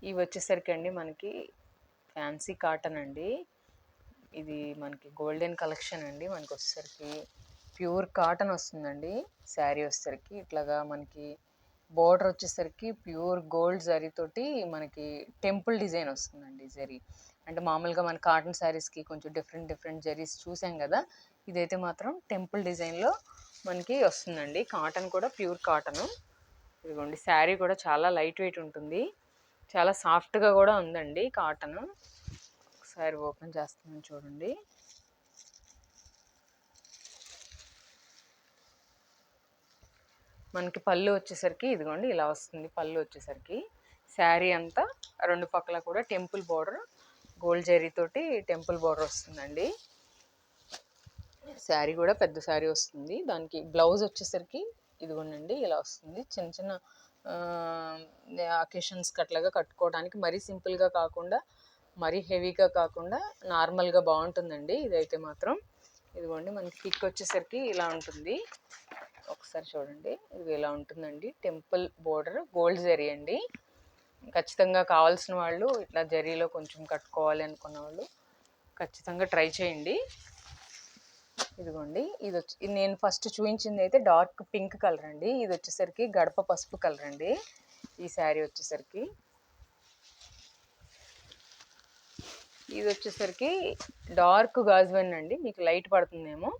ఇవి వచ్చేసరికి అండి మనకి ఫ్యాన్సీ కాటన్ అండి. ఇది మనకి గోల్డెన్ కలెక్షన్ అండి. మనకి వచ్చేసరికి ప్యూర్ కాటన్ వస్తుందండి. శారీ వచ్చేసరికి ఇట్లాగా మనకి బోర్డర్ వచ్చేసరికి ప్యూర్ గోల్డ్ జరీతోటి మనకి టెంపుల్ డిజైన్ వస్తుందండి. జరీ అంటే మామూలుగా మన కాటన్ శారీస్కి కొంచెం డిఫరెంట్ డిఫరెంట్ జరీస్ చూసాం కదా, ఇదైతే మాత్రం టెంపుల్ డిజైన్లో మనకి వస్తుందండి. కాటన్ కూడా ప్యూర్ కాటను. ఇదిగోండి శారీ కూడా చాలా లైట్ వెయిట్ ఉంటుంది, చాలా సాఫ్ట్గా కూడా ఉందండి కాటన్. ఒకసారి ఓపెన్ చేస్తున్నాను చూడండి. మనకి పళ్ళు వచ్చేసరికి ఇదిగోండి ఇలా వస్తుంది. పళ్ళు వచ్చేసరికి శారీ అంతా రెండు పక్కల కూడా టెంపుల్ బోర్డర్, గోల్డ్ జరీతోటి టెంపుల్ బోర్డర్ వస్తుందండి. శారీ కూడా పెద్ద శారీ వస్తుంది. దానికి బ్లౌజ్ వచ్చేసరికి ఇదిగోండి ఇలా వస్తుంది. చిన్న చిన్న అకేషన్స్కి అట్లాగా కట్టుకోవడానికి మరీ సింపుల్గా కాకుండా మరీ హెవీగా కాకుండా నార్మల్గా బాగుంటుందండి ఇదైతే మాత్రం. ఇదిగోండి మనకి పిక్ వచ్చేసరికి ఇలా ఉంటుంది. ఒకసారి చూడండి, ఇది ఇలా ఉంటుందండి. టెంపుల్ బోర్డర్ గోల్డ్ జరీ అండి. ఖచ్చితంగా కావాల్సిన వాళ్ళు ఇట్లా జరీలో కొంచెం కట్టుకోవాలి అనుకున్న వాళ్ళు ఖచ్చితంగా ట్రై చేయండి. ఇదిగోండి ఇది వచ్చి నేను ఫస్ట్ చూపించింది అయితే డార్క్ పింక్ కలర్ అండి. ఇది వచ్చేసరికి గడప పసుపు కలర్ అండి. ఈ శారీ వచ్చేసరికి ఇది వచ్చేసరికి డార్క్ గాజువన్ అండి. మీకు లైట్ పడుతుందేమో,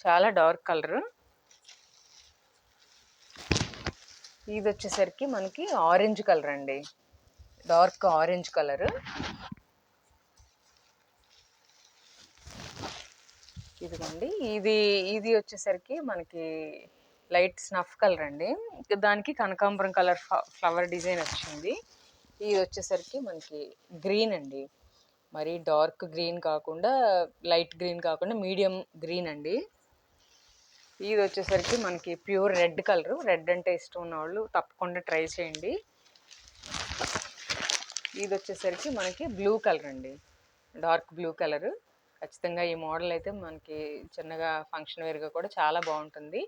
చాలా డార్క్ కలర్. ఇది వచ్చేసరికి మనకి ఆరెంజ్ కలర్ అండి, డార్క్ ఆరెంజ్ కలర్. ఇదిగోండి ఇది వచ్చేసరికి మనకి లైట్ స్నఫ్ కలర్ అండి. దానికి కనకాంబరం కలర్ ఫ్లవర్ డిజైన్ వచ్చింది. ఇది వచ్చేసరికి మనకి గ్రీన్ అండి, మరి డార్క్ గ్రీన్ కాకుండా లైట్ గ్రీన్ కాకుండా మీడియం గ్రీన్ అండి. ఇది వచ్చేసరికి మనకి ప్యూర్ రెడ్ కలర్. రెడ్ అంటే ఇష్టం ఉన్న వాళ్ళు తప్పకుండా ట్రై చేయండి. ఇది వచ్చేసరికి మనకి బ్లూ కలర్ అండి, డార్క్ బ్లూ కలర్. ఖచ్చితంగా ఈ మోడల్ అయితే మనకి చిన్నగా ఫంక్షన్ వేర్గా కూడా చాలా బాగుంటుంది.